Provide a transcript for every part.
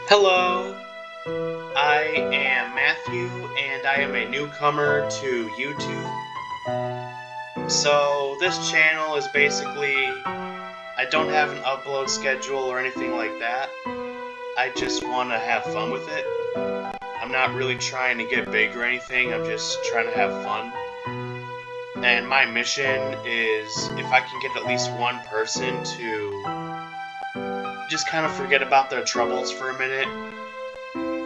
Hello, I am Matthew, and I am a newcomer to YouTube. So, this channel is basically, I don't have an upload schedule or anything like that. I just want to have fun with it. I'm not really trying to get big or anything, I'm just trying to have fun. And my mission is if I can get at least one person to just kind of forget about their troubles for a minute,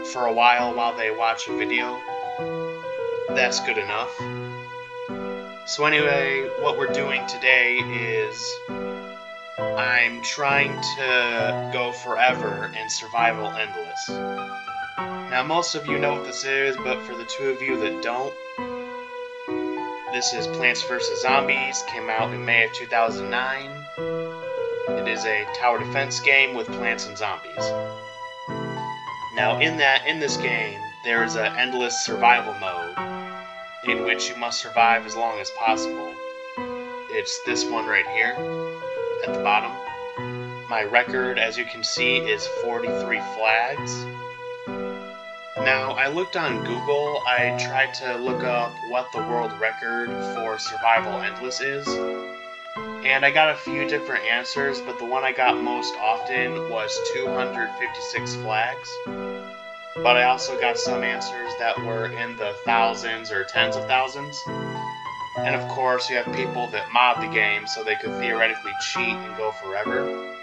for a while they watch a video, that's good enough. So anyway, what we're doing today is I'm trying to go forever in Survival Endless. Now most of you know what this is, but for the two of you that don't, this is Plants vs. Zombies, came out in May of 2009. It is a tower defense game with plants and zombies. Now in this game, there is an endless survival mode in which you must survive as long as possible. It's this one right here at the bottom. My record, as you can see, is 43 flags. Now, I looked on Google, I tried to look up what the world record for Survival Endless is, and I got a few different answers, but the one I got most often was 256 flags. But I also got some answers that were in the thousands or tens of thousands. And of course, you have people that mod the game so they could theoretically cheat and go forever.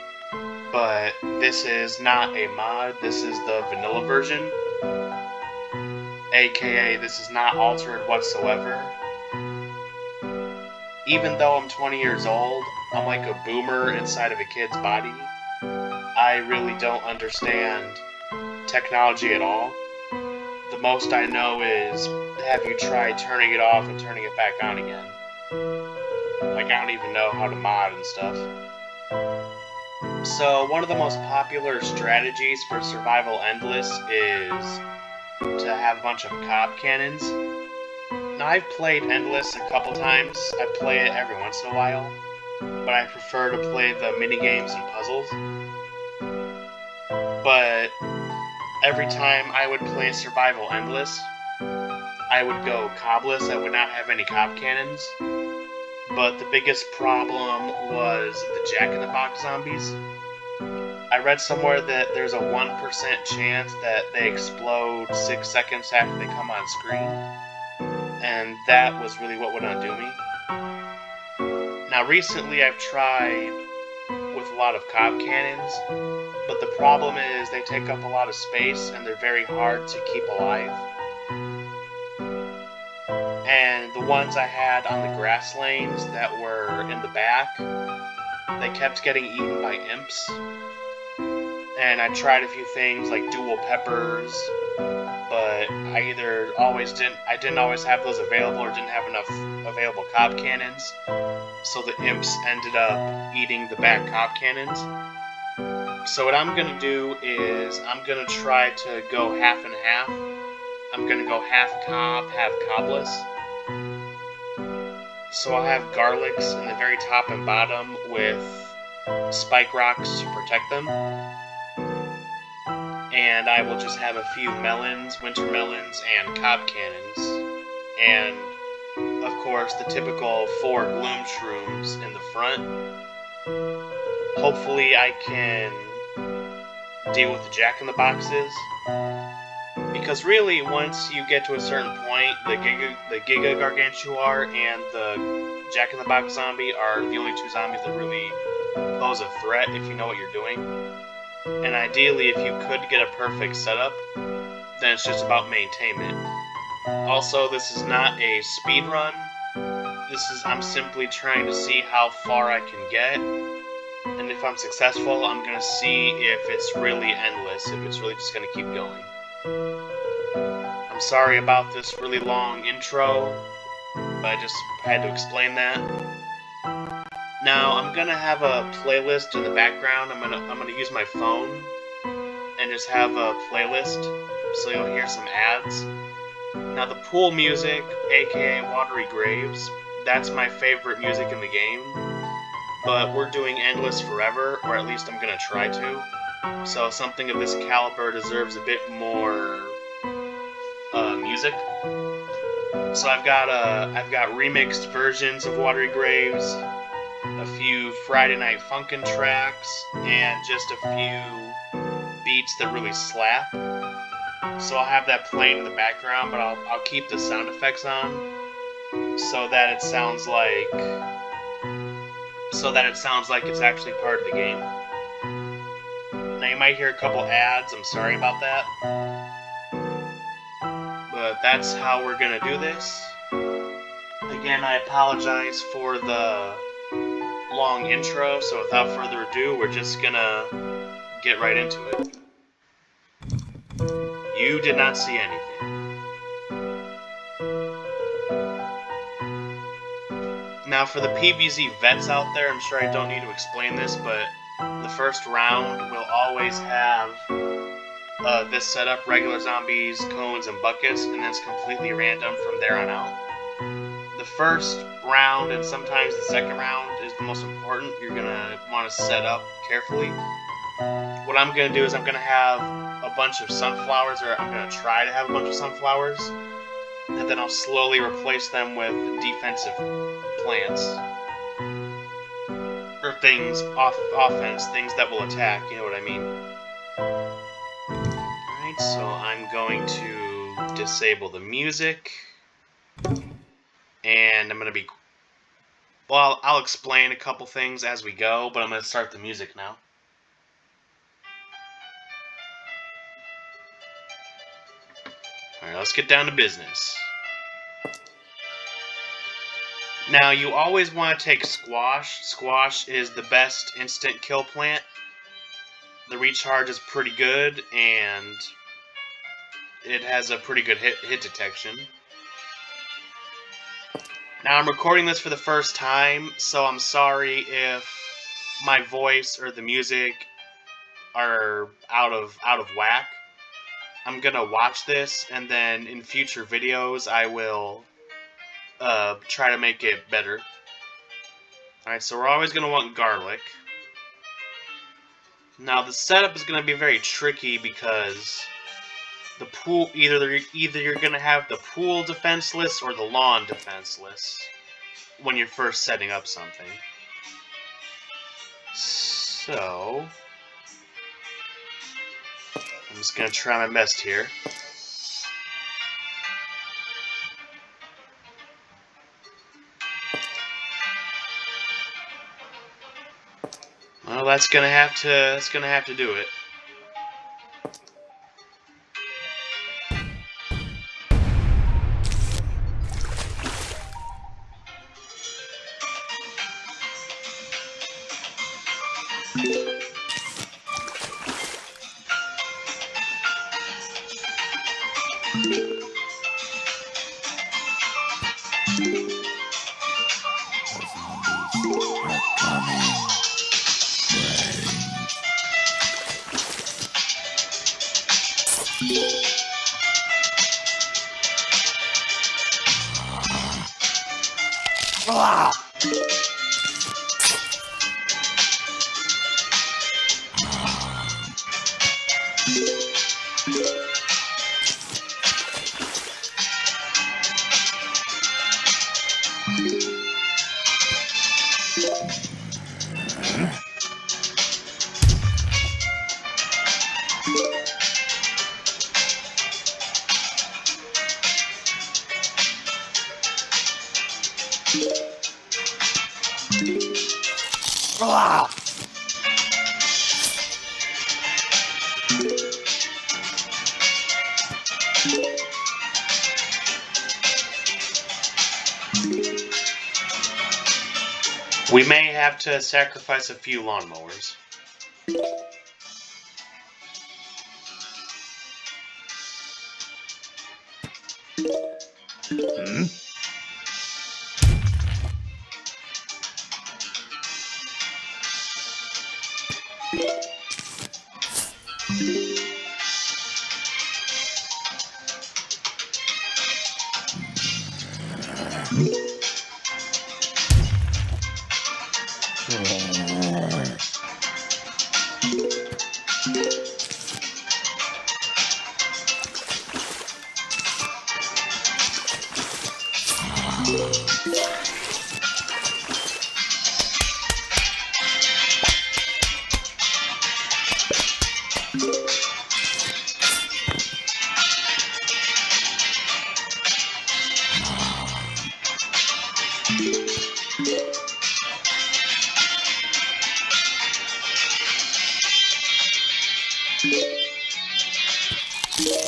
But this is not a mod, this is the vanilla version. AKA, this is not altered whatsoever. Even though I'm 20 years old, I'm like a boomer inside of a kid's body. I really don't understand technology at all. The most I know is, have you tried turning it off and turning it back on again? Like, I don't even know how to mod and stuff. So, one of the most popular strategies for Survival Endless is to have a bunch of cob cannons. Now, I've played Endless a couple times. I play it every once in a while, but I prefer to play the minigames and puzzles. But every time I would play Survival Endless, I would go cobless. I would not have any cob cannons. But the biggest problem was the Jack-in-the-Box zombies. I read somewhere that there's a 1% chance that they explode 6 seconds after they come on screen. And that was really what would undo me. Now recently I've tried with a lot of cob cannons, but the problem is they take up a lot of space and they're very hard to keep alive. And the ones I had on the grass lanes that were in the back, they kept getting eaten by imps. And I tried a few things like dual peppers, but I didn't always have those available or didn't have enough available cob cannons. So the imps ended up eating the back cob cannons. So what I'm gonna do is I'm gonna try to go half and half. I'm gonna go half cob, half cobless. So I'll have garlics in the very top and bottom with spike rocks to protect them. And I will just have a few melons, winter melons, and cob cannons. And, of course, the typical 4 gloom shrooms in the front. Hopefully I can deal with the jack-in-the-boxes. Because really, once you get to a certain point, the Giga Gargantuar and the Jack-in-the-Box zombie are the only 2 zombies that really pose a threat if you know what you're doing. And ideally, if you could get a perfect setup, then it's just about maintainment. Also, this is not a speed run. I'm simply trying to see how far I can get. And if I'm successful, I'm gonna see if it's really endless, if it's really just gonna keep going. I'm sorry about this really long intro, but I just had to explain that. Now, I'm gonna have a playlist in the background. I'm gonna use my phone and just have a playlist so you'll hear some ads. Now, the pool music, aka Watery Graves, that's my favorite music in the game. But we're doing Endless forever, or at least I'm gonna try to. So something of this caliber deserves a bit more music. So I've got remixed versions of Watery Graves, a few Friday Night Funkin' tracks, and just a few beats that really slap. So I'll have that playing in the background, but I'll keep the sound effects on so that it sounds like it's actually part of the game. Now you might hear a couple ads. I'm sorry about that. But that's how we're gonna do this. Again, I apologize for the long intro, so without further ado, we're just gonna get right into it. You did not see anything. Now for the PvZ vets out there, I'm sure I don't need to explain this, but the first round will always have this setup: regular zombies, cones, and buckets, and then it's completely random from there on out. The first round and sometimes the second round is the most important. You're going to want to set up carefully. What I'm going to do is I'm going to have a bunch of sunflowers, or I'm going to try to have a bunch of sunflowers, and then I'll slowly replace them with defensive plants. Or things, offense, things that will attack, you know what I mean. Alright, so I'm going to disable the music. And I'm going to be... Well, I'll explain a couple things as we go, but I'm going to start the music now. Alright, let's get down to business. Now, you always want to take Squash. Squash is the best instant kill plant. The recharge is pretty good, and it has a pretty good hit detection. Now, I'm recording this for the first time, so I'm sorry if my voice or the music are out of whack. I'm gonna watch this, and then in future videos I will try to make it better. Alright, so we're always gonna want garlic. Now the setup is gonna be very tricky because the pool, either you're gonna have the pool defenseless or the lawn defenseless when you're first setting up something. So I'm just gonna try my best here. Well, that's gonna have to do it. We may have to sacrifice a few lawnmowers.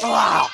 Wow.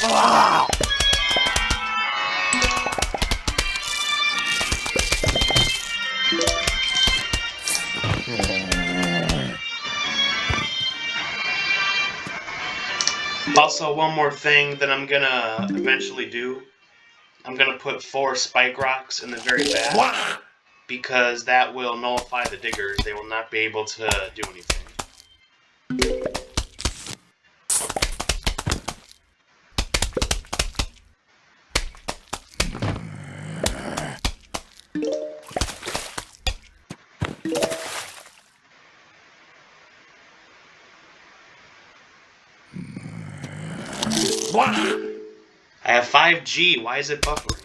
Wow. Also, one more thing that I'm gonna eventually do. I'm gonna put 4 spike rocks in the very back because that will nullify the diggers. They will not be able to do anything. I have 5G. Why is it buffering?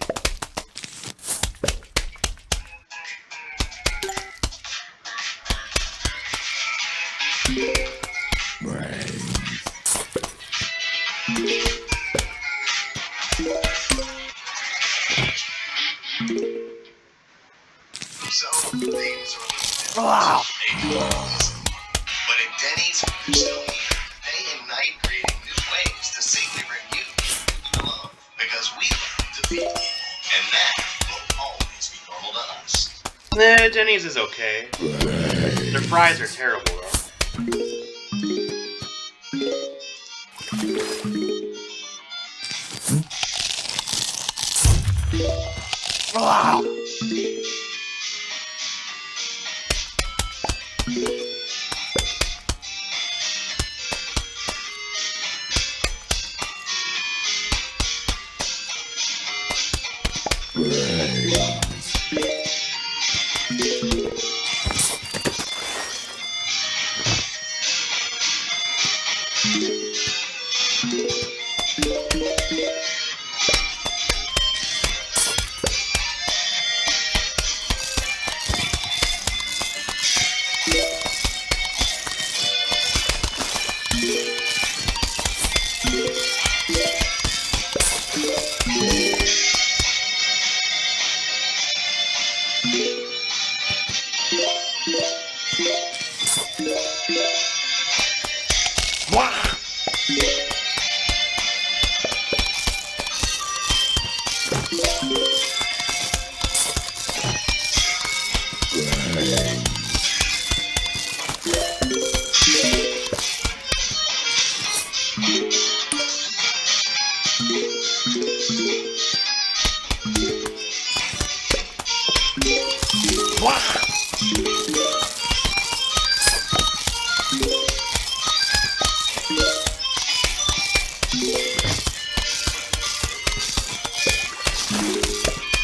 So things are Wow. but at Denny's, you're still here, day and night, creating new ways to safely bring you the love. Because we love to feed you, and that will always be normal to us. Nah, Denny's is okay. Their fries are terrible though. Wow.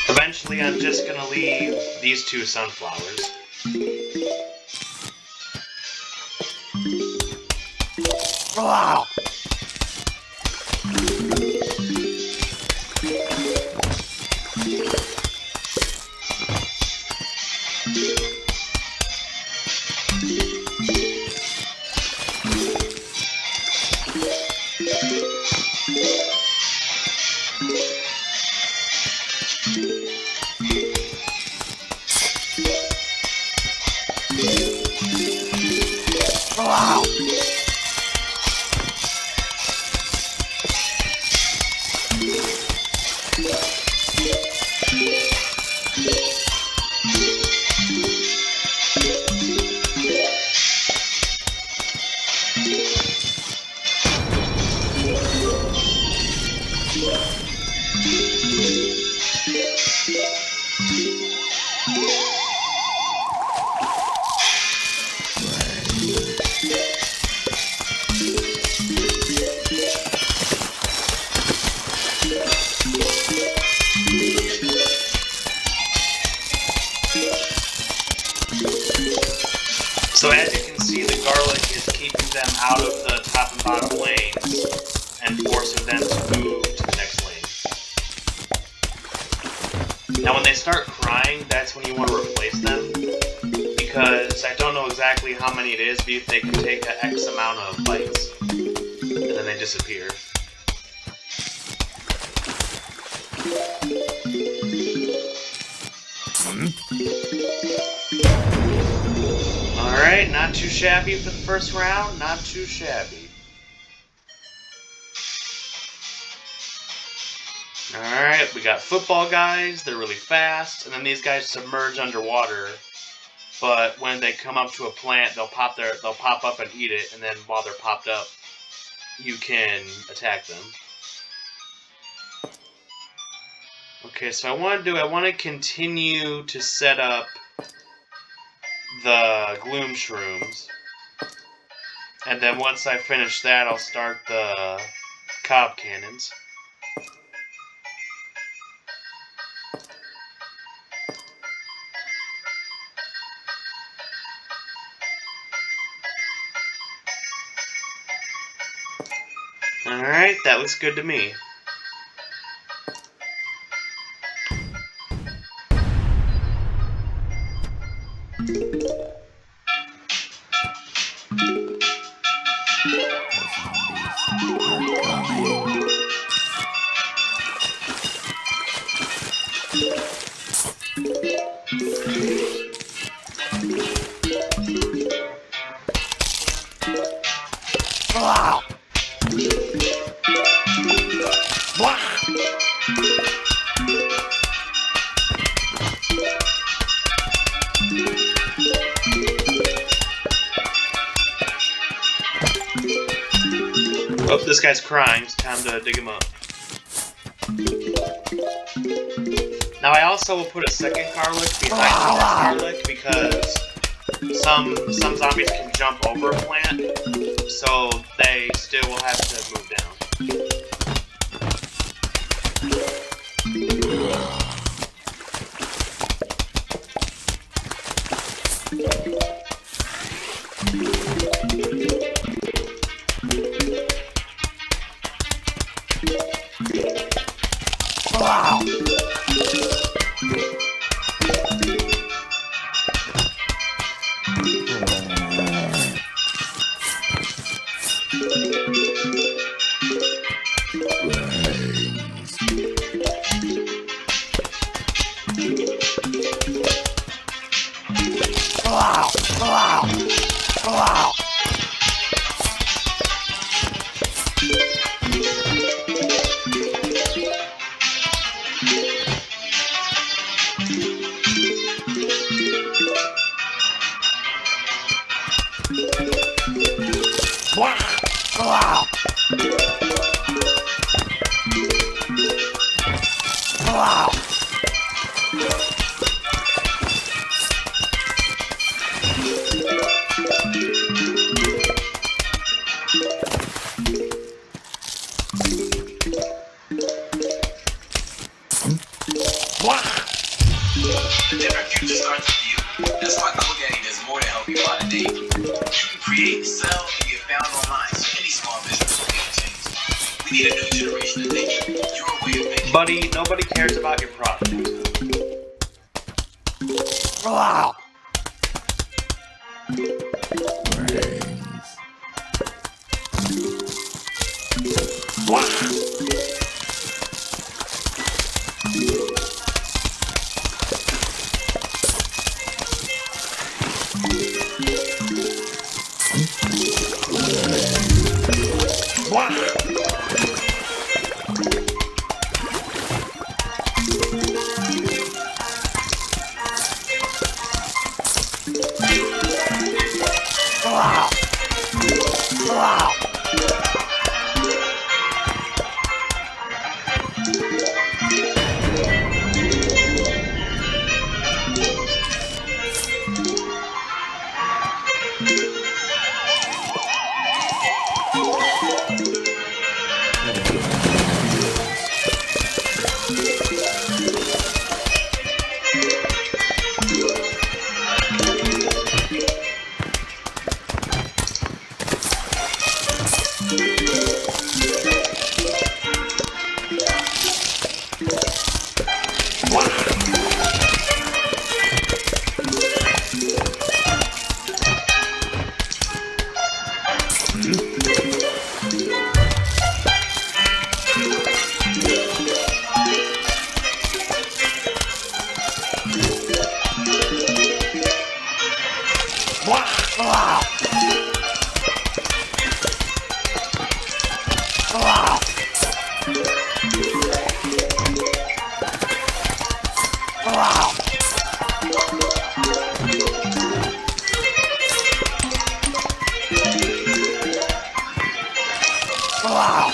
Eventually, I'm just gonna leave these two sunflowers. Wow. Wow. So as you can see, the garlic is keeping them out of the top and bottom lanes and forcing them to move to the next lane. Now when they start crying, that's when you want to replace them, because I don't know exactly how many it is, but if they can take an X amount of bites, and then they disappear. Alright, not too shabby for the first round, not too shabby. Alright, we got football guys, they're really fast, and then these guys submerge underwater, but when they come up to a plant, they'll pop up and eat it, and then while they're popped up, you can attack them. Okay, so I want to continue to set up the gloom shrooms, and then once I finish that, I'll start the cob cannons. Alright, that looks good to me. Wow. Oh, this guy's crying. It's time to dig him up. Now I also will put a second garlic behind the garlic because some zombies can jump over a plant, so they still will have to move down. Wow. Wow. The different future starts with you. That's why GoDaddy does more to help you find a date. You can create, sell, and get found online, so any small business will be able to change. We need a new generation of thinking. Your way of thinking. Buddy, nobody cares about your product. Wow. Wow. Wow. Wow. Wow. Wow. Wow. Wow.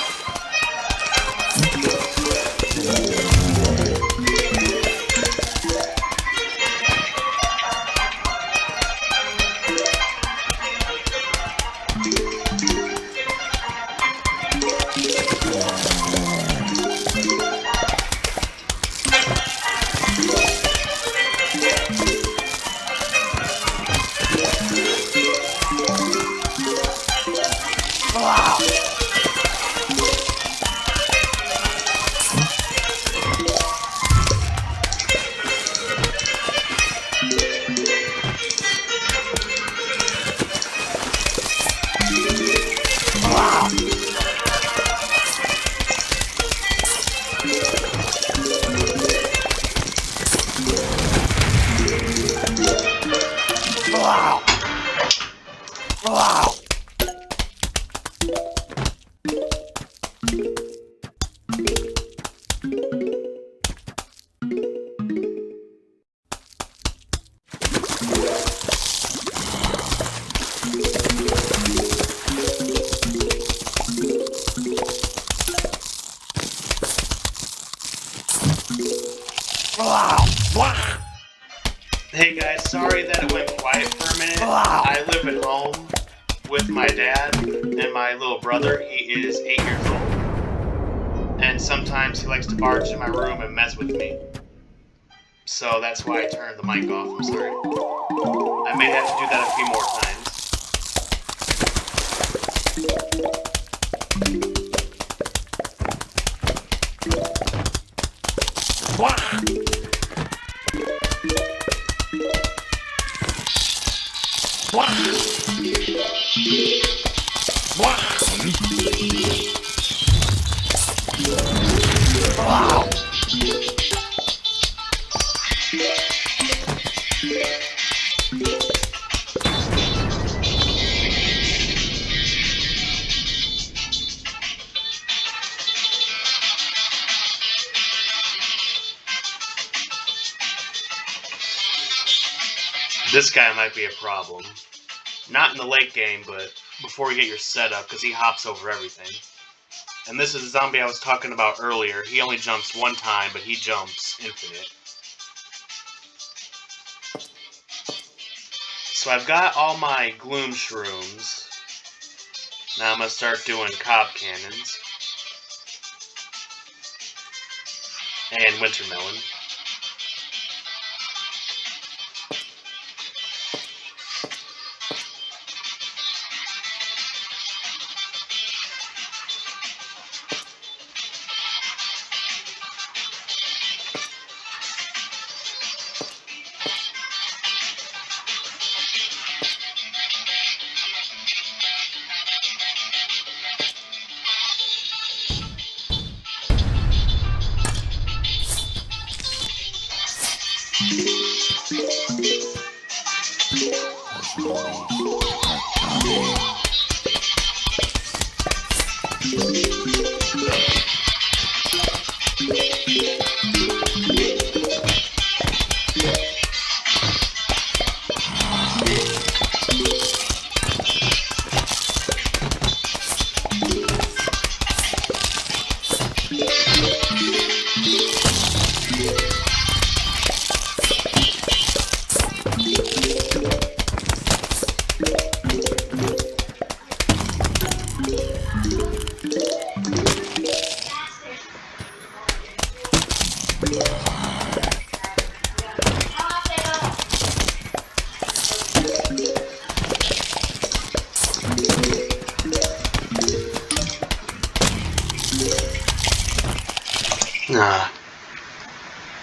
Wow. Wow. Wow. Wow. Wow. Hey guys, sorry that it went quiet for a minute. Wow. I live at home with my dad and my little brother. He is 8 years old. And sometimes he likes to barge in my room and mess with me. So that's why I turned the mic off. I'm sorry. I may have to do that a few more times. Wow. This guy might be a problem. Not in the late game, but before you get your setup, because he hops over everything. And this is the zombie I was talking about earlier. He only jumps one time, but he jumps infinite. So I've got all my gloom shrooms. Now I'm going to start doing cob cannons. And winter melon.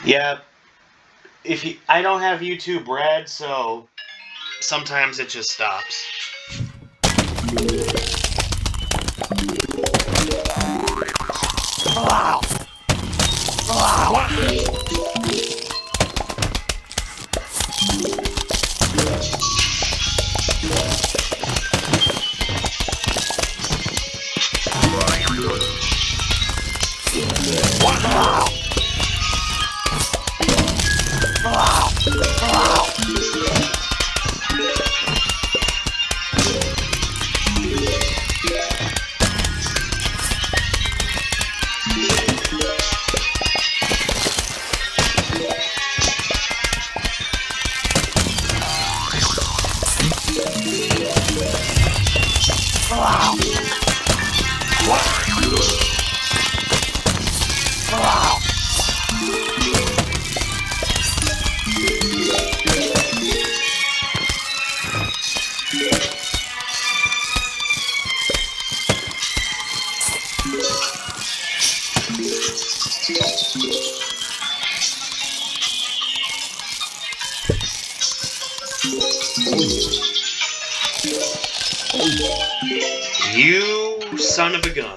Yeah, I don't have YouTube Red, so sometimes it just stops. Wow. Wow. You son of a gun.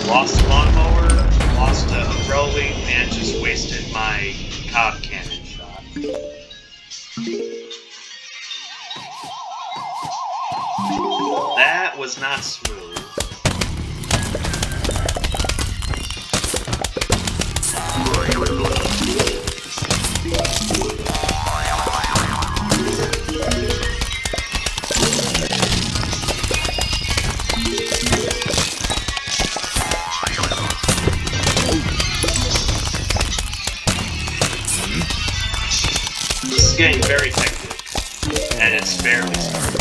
Lost a lawnmower, lost a rolling, and just wasted my cob cannon shot. That was not smooth. This is getting very hectic, and it's barely started.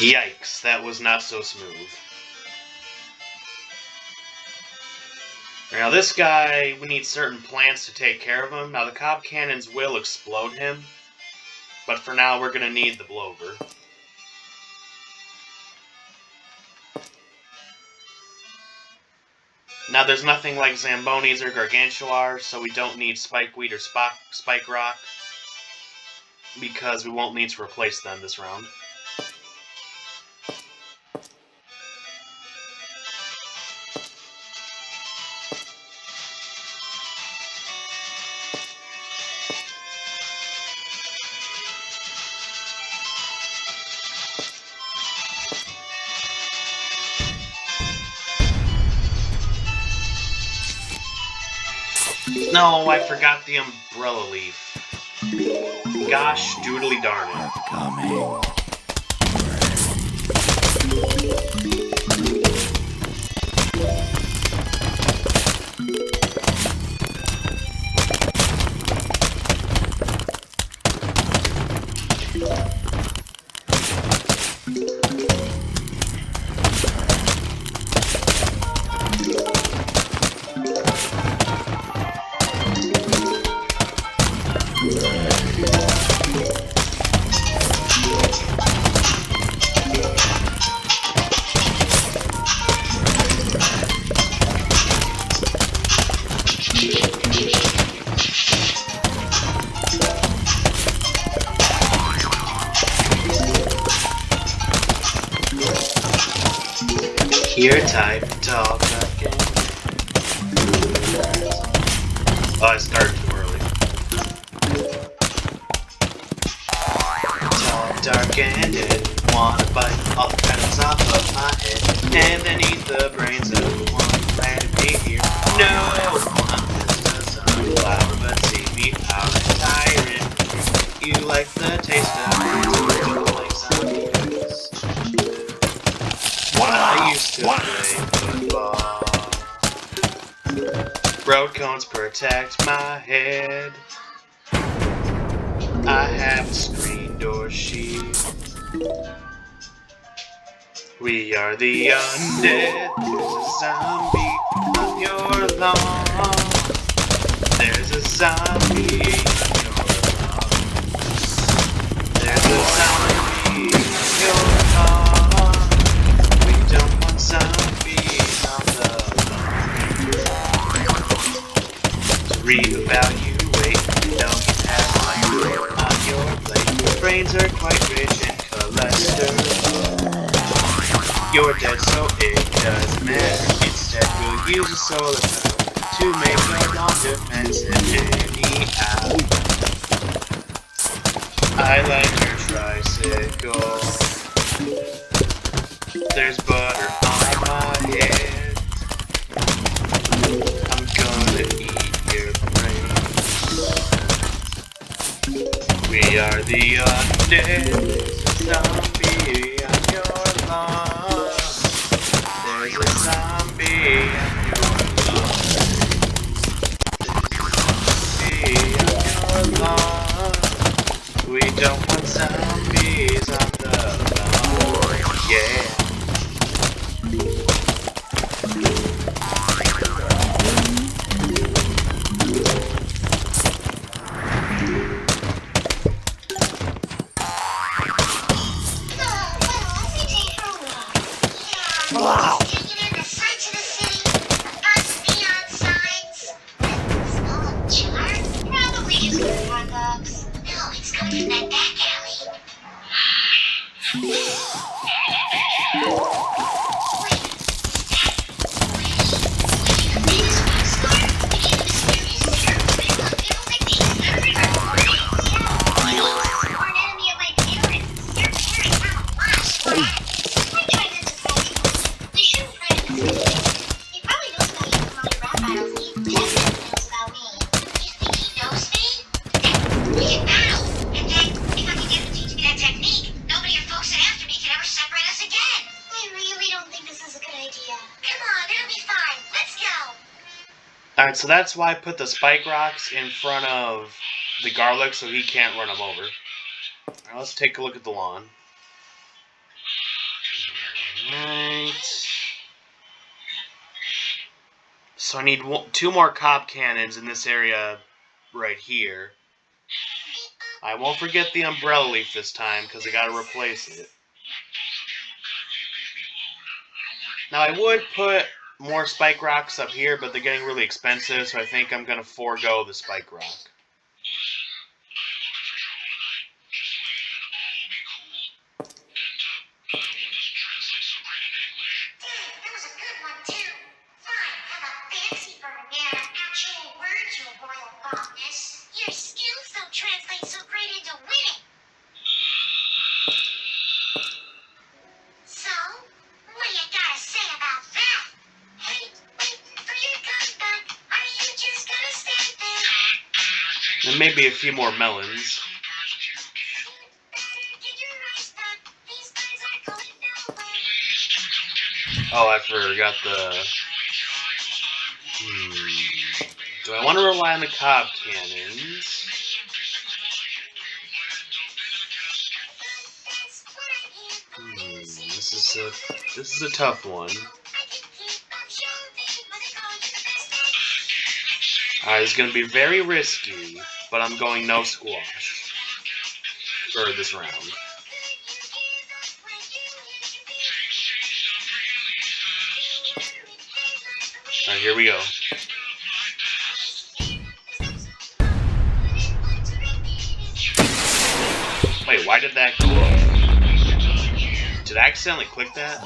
Yikes, that was not so smooth. Now this guy, we need certain plants to take care of him. Now the cob cannons will explode him, but for now we're going to need the blower. Now there's nothing like Zambonis or Gargantuars, so we don't need Spikeweed or Spike Rock, because we won't need to replace them this round. No, I forgot the umbrella leaf. Gosh doodly darn it. Coming. Your type talk again. Oh, I started too early. Tall, dark, and dead. Wanna bite all the feathers off of my head, and then eat the brains of the one who planted me here. No, I'm just a sunflower, but see me power and tyrant. You like the taste of it, like zombies. I used to play football. Road cones protect my head. I have a screen door shield. We are the undead. There's a zombie on your lawn. There's a zombie on your lawn. There's a zombie on your lawn. We don't want zombies on the lawn. To reevaluate, you don't have iron on your plate. Your brains are quite rich in cholesterol. You're dead, so it doesn't matter. Instead, we'll use a solar power to make a long defense anyhow. I like your tricycle. There's butter on my head. I'm gonna eat your brains. We are the undead. There's a zombie on your lawn. There's a zombie on your lawn. There's a zombie on your lawn. We don't want zombies on the lawn. Yeah. Wow. Taking in the sights of the city, lots of neon signs. Smell of char? Probably just the hot dogs. No, it's coming from that back alley. Wait, is that Wish? The famous rock star? The kid who mysterious secrets make love people like these everywhere. Yeah, you are an enemy of my parents. Your parents have a lot. try not to throw people. We shouldn't pray to this. He probably knows about you from all the rap battles. He definitely knows about me. You think he knows me? We can battle. And then, if I can get him to teach me that technique, nobody or folks after me can ever separate us again. I really don't think this is a good idea. Come on, it'll be fine. Let's go. Alright, so that's why I put the spike rocks in front of the garlic so he can't run them over. Alright, let's take a look at the lawn. Alright. So I need 2 more cop cannons in this area right here. I won't forget the umbrella leaf this time because I gotta replace it. Now I would put more spike rocks up here, but they're getting really expensive, so I think I'm gonna forego the spike rock. That was a good one, too. Fine, have a fancy for a man of actual words, your royal baldness. Your skills don't translate so great into winning. So, what do you gotta say about that? Hey, wait for your gun. Are you just gonna stand there? And maybe a few more melons. Get your eyes back. These guys are going nowhere. Oh, I forgot the... Do I want to rely on the cob cannons? That's what I'm here for. This is a tough one. I can keep on showing when they call you the best. Alright, it's gonna be very risky, but I'm going no squash for this round. Alright, here we go. Wait, why did that go up? Did I accidentally click that?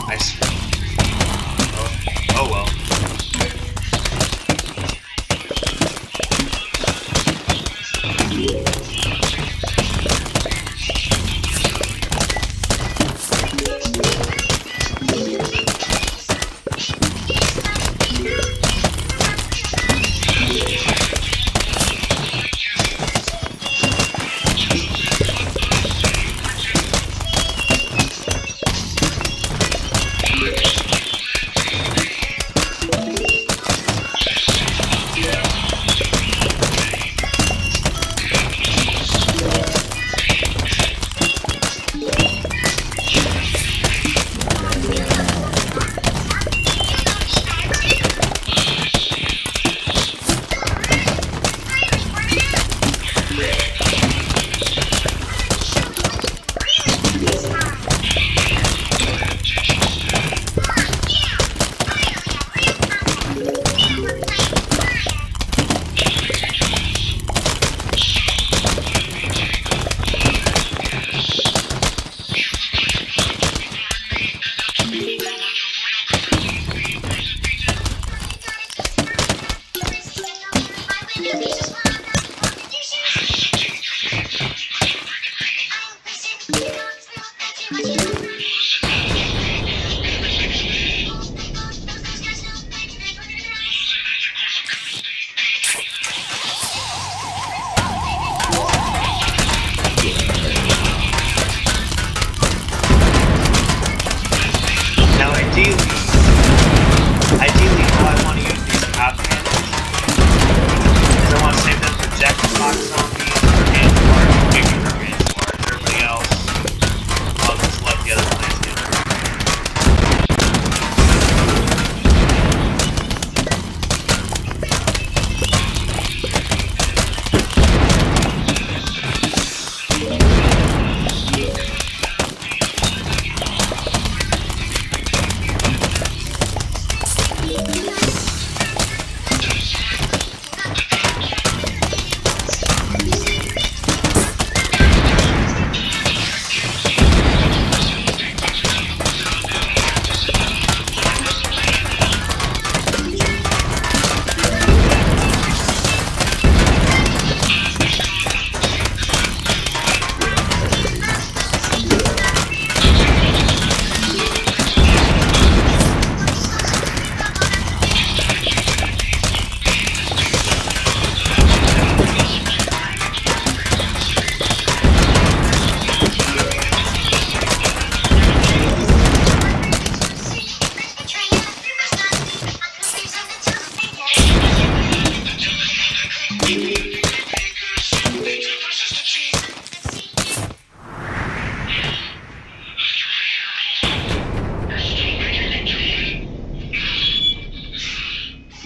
I swear. Oh well.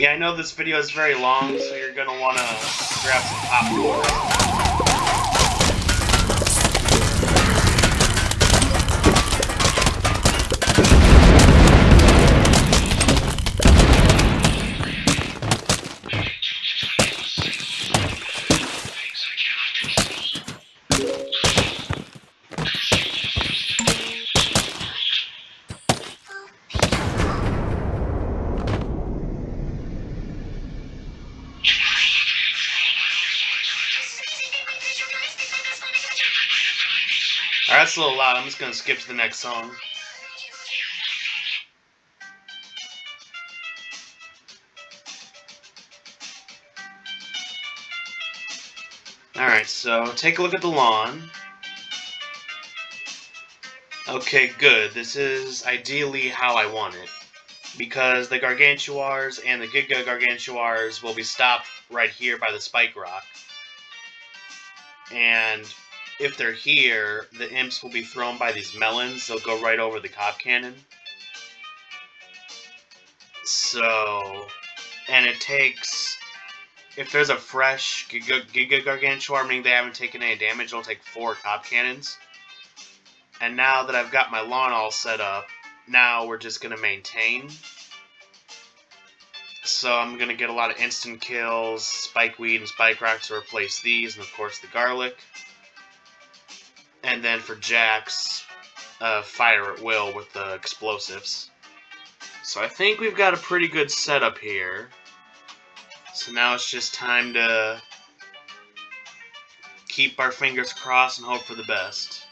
Yeah, I know this video is very long, so you're gonna wanna grab some popcorn. Alright, that's a little loud. I'm just gonna skip to the next song. Alright, so take a look at the lawn. Okay, good. This is ideally how I want it. Because the Gargantuars and the Giga Gargantuars will be stopped right here by the Spike Rock. And if they're here, the imps will be thrown by these melons. They'll go right over the Cob Cannon. So, and it takes, if there's a fresh Giga Gargantuar, meaning they haven't taken any damage, it'll take 4 Cob Cannons. And now that I've got my lawn all set up, now we're just going to maintain. So I'm going to get a lot of instant kills, Spike Weed and Spike Rock to replace these, and of course the Garlic. And then for Jax, fire at will with the explosives. So I think we've got a pretty good setup here. So now it's just time to keep our fingers crossed and hope for the best.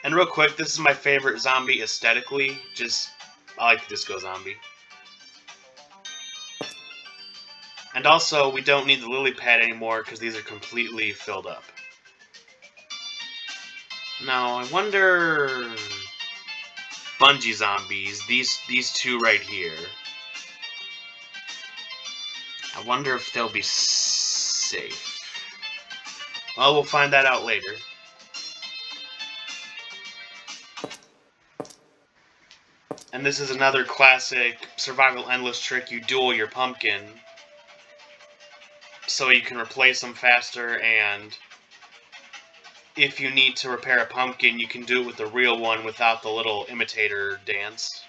And real quick, this is my favorite zombie aesthetically. I like the Disco Zombie. And also, we don't need the lily pad anymore because these are completely filled up. Now, I wonder... Bungee zombies, these two right here. I wonder if they'll be safe. Well, we'll find that out later. And this is another classic Survival Endless trick. You duel your pumpkin so you can replace them faster, and if you need to repair a pumpkin, you can do it with the real one without the little imitator dance.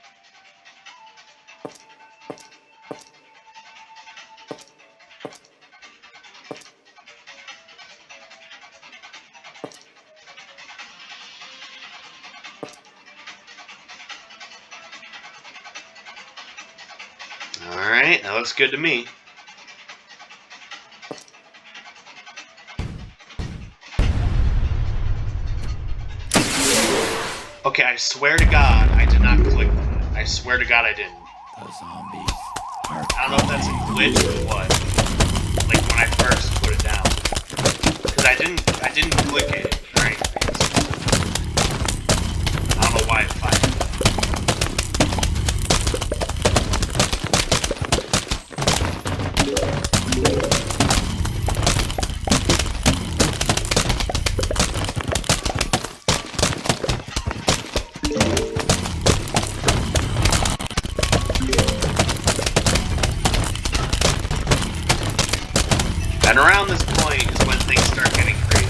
Alright, that looks good to me. Okay, I swear to God, I did not click that. I swear to God I didn't. The zombies are I don't know if that's a glitch or what. Like when I first put it down. Because I didn't click it or anything. I don't know why it fired. And around this point is when things start getting crazy.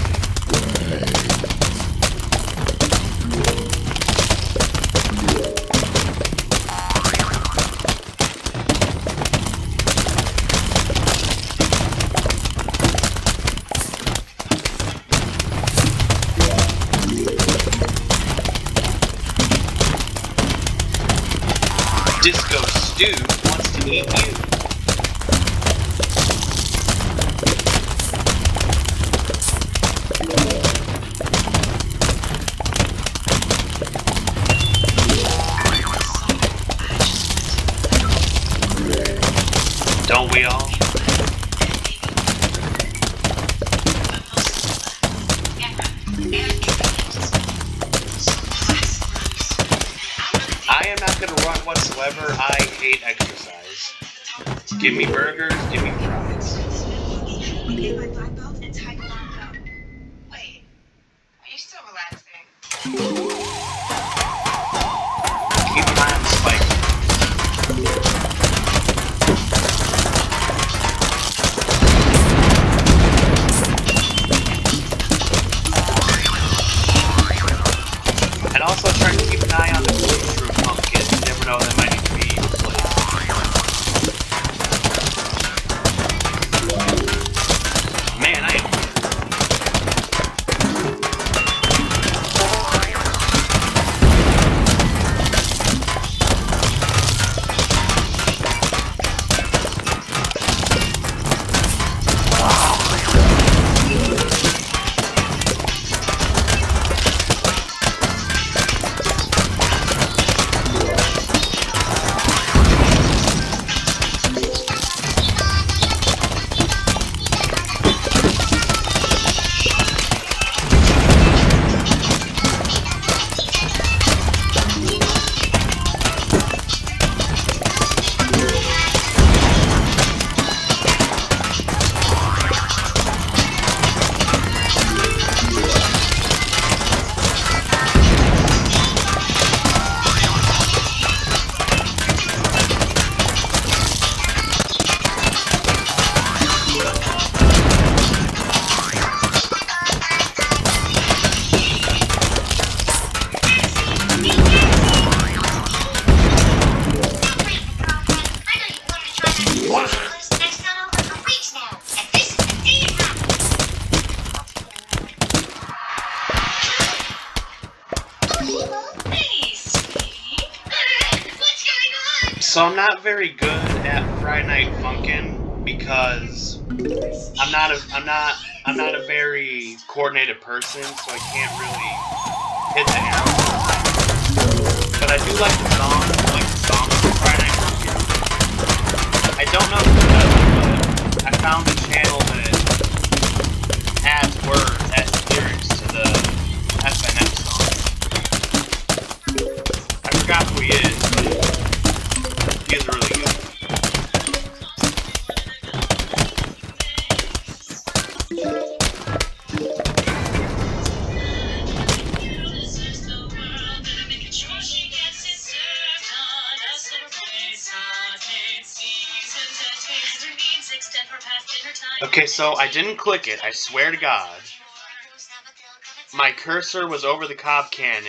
Disco Stew wants to eat you. Don't we all? I am not going to run whatsoever. I hate exercise. Give me burgers, give me fries. Okay, my black belt and tiger arm up. Wait, are you still relaxing? Keep an eye on the spike. So I'm not very good at Friday Night Funkin' because I'm not a very coordinated person, so I can't really hit the arrows. But I do like the songs from Friday Night Funkin'. I don't know who does it, but I found a channel that adds words, adds lyrics to the FNF song. I forgot who he is, but he is really good. Okay, so I didn't click it, I swear to God. My cursor was over the Cobb cannon,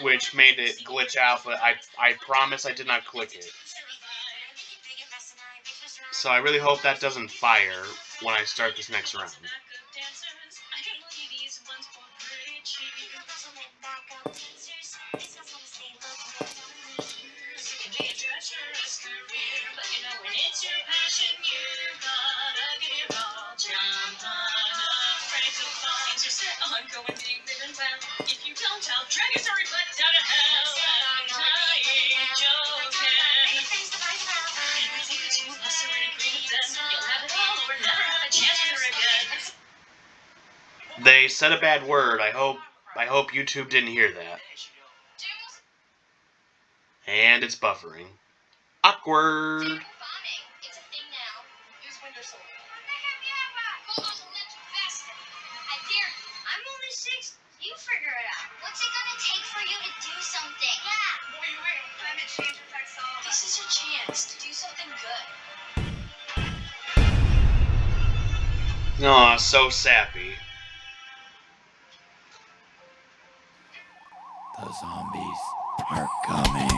which made it glitch out, but I promise I did not click it. So I really hope that doesn't fire when I start this next round. They said a bad word. I hope YouTube didn't hear that. And it's buffering. Awkward. It's a thing now. Use Windows. Hold on, let's faster. I dare you. I'm only 6. You figure it out. What's it gonna take for you to do something? Yeah. Boy, you wait. Climate change affects all of us. This is your chance to do something good. Aw, so sappy. The zombies are coming.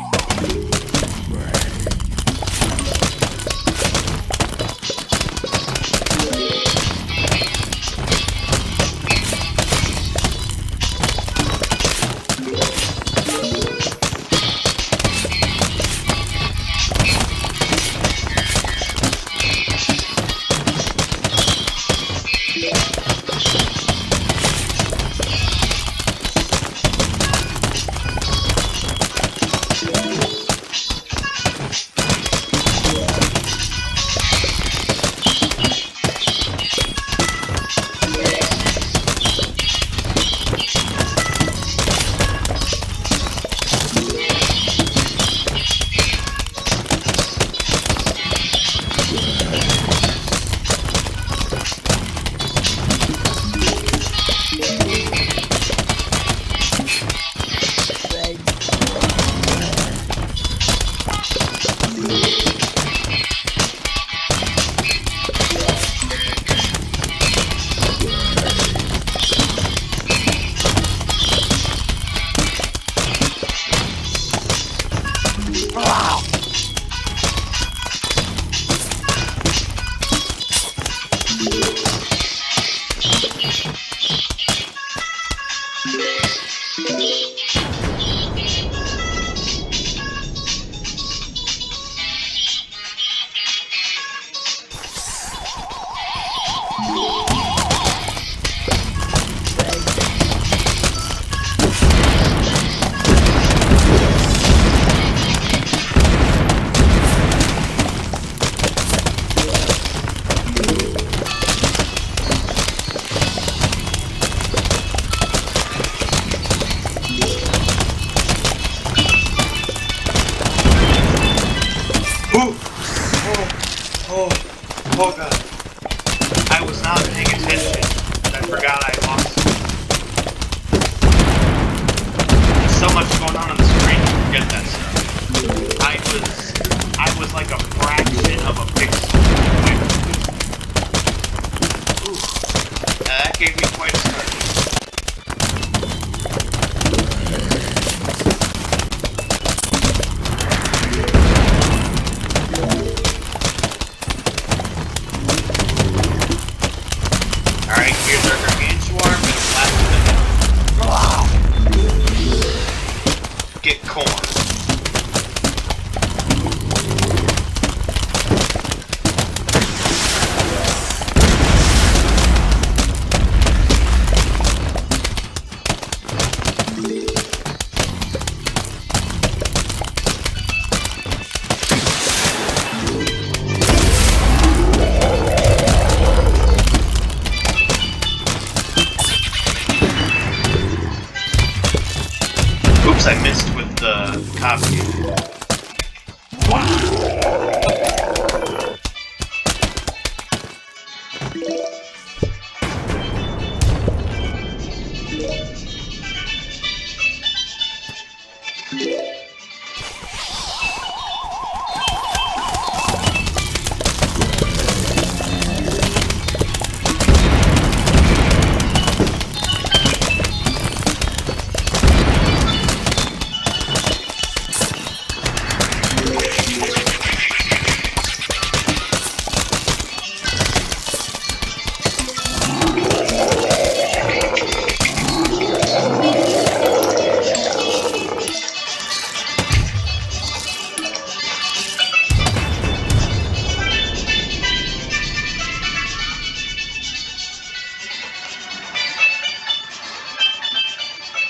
Oops, I missed with the copy.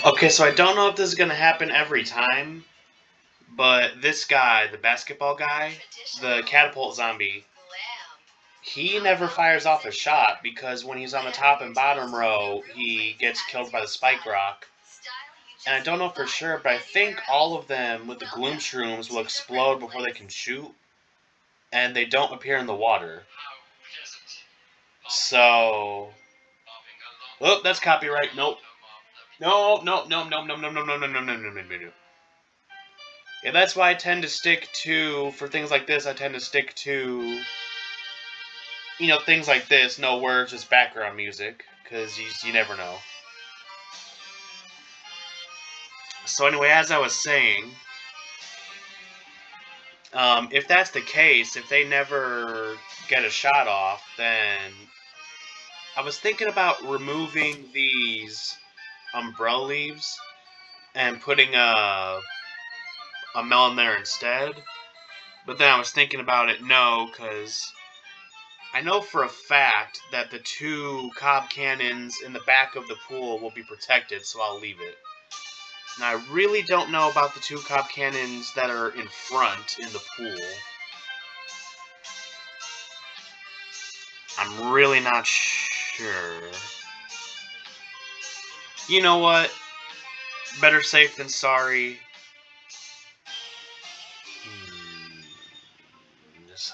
Okay, so I don't know if this is gonna happen every time, but this guy, the basketball guy, the catapult zombie, he never fires off a shot because when he's on the top and bottom row, he gets killed by the spike rock. And I don't know for sure, but I think all of them with the gloom shrooms will explode before they can shoot, and they don't appear in the water. So, oh, that's copyright. Nope. No. Yeah, that's why I tend to stick to, for things like this, I tend to stick to, you know, things like this, no words, just background music, because you never know. So anyway, as I was saying, if that's the case, if they never get a shot off, then I was thinking about removing these umbrella leaves and putting a melon there instead. But then I was thinking about it, no, because I know for a fact that the 2 cob cannons in the back of the pool will be protected, so I'll leave it. Now, I really don't know about the 2 cob cannons that are in front in the pool. I'm really not sure. You know what? Better safe than sorry.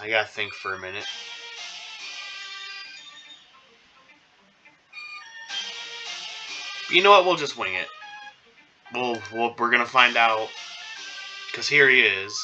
I gotta think for a minute. You know what? We'll just wing it. We're gonna find out. Because here he is.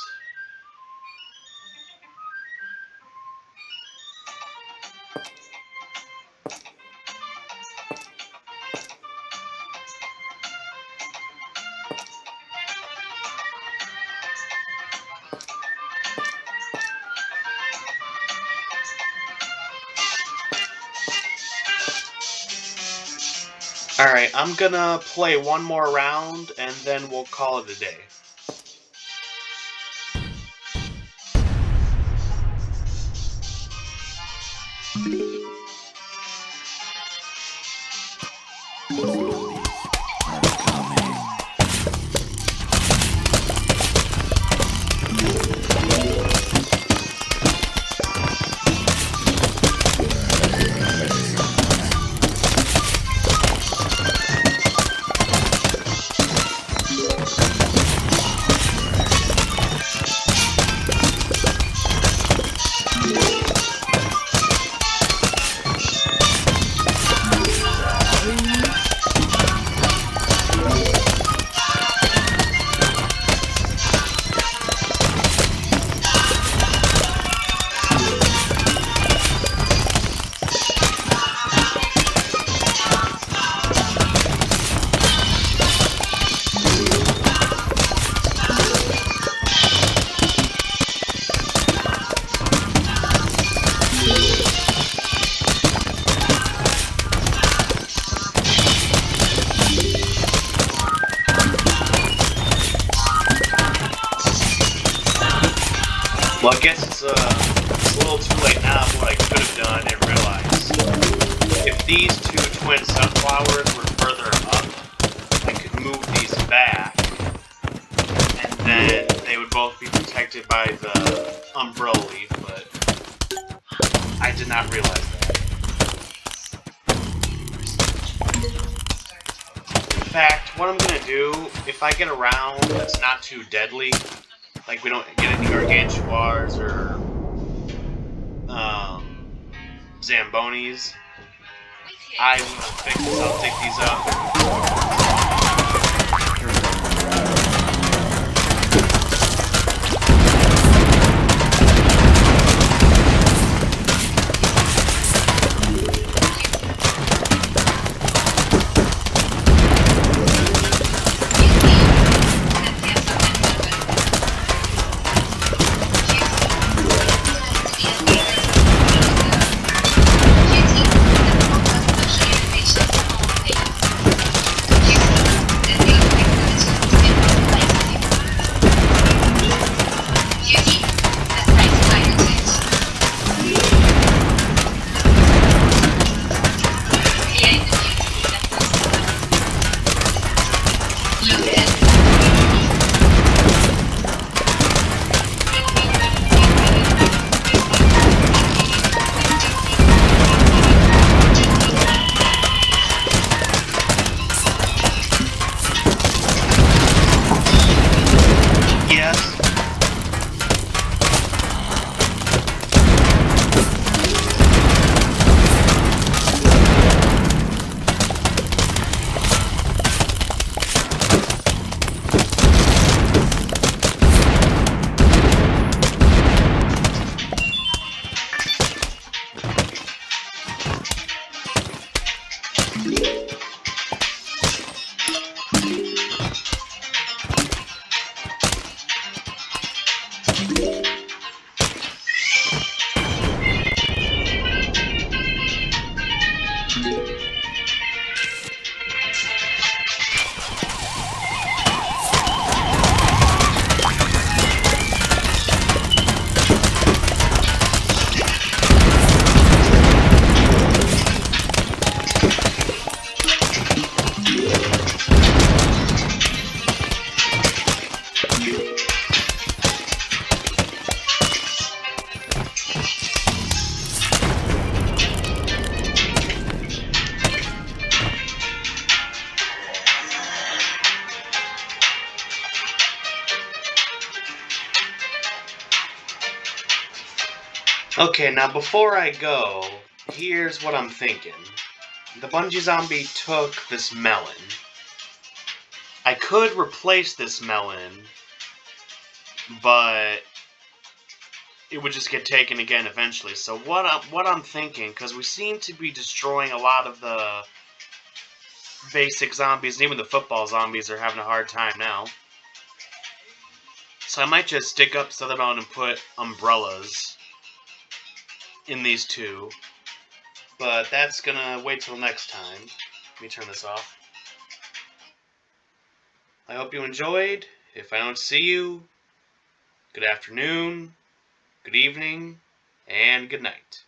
Alright, I'm gonna play one more round, and then we'll call it a day. Well, I guess it's a little too late now for what I could have done and realized. If these 2 twin sunflowers were further up, I could move these back, and then they would both be protected by the umbrella leaf, but I did not realize that. fact, what I'm gonna do, if I get a round that's not too deadly, like we don't get any gargantuars or zambonis, I will fix this. I'll take these up. Yes. Okay, now before I go, here's what I'm thinking. The Bungee Zombie took this melon. I could replace this melon, but it would just get taken again eventually. So what I'm thinking, because we seem to be destroying a lot of the basic zombies, and even the football zombies are having a hard time now. So I might just stick up Southern and put umbrellas in these two. But that's gonna wait till next time. Let me turn this off. I hope you enjoyed. If I don't see you, good afternoon, good evening, and good night.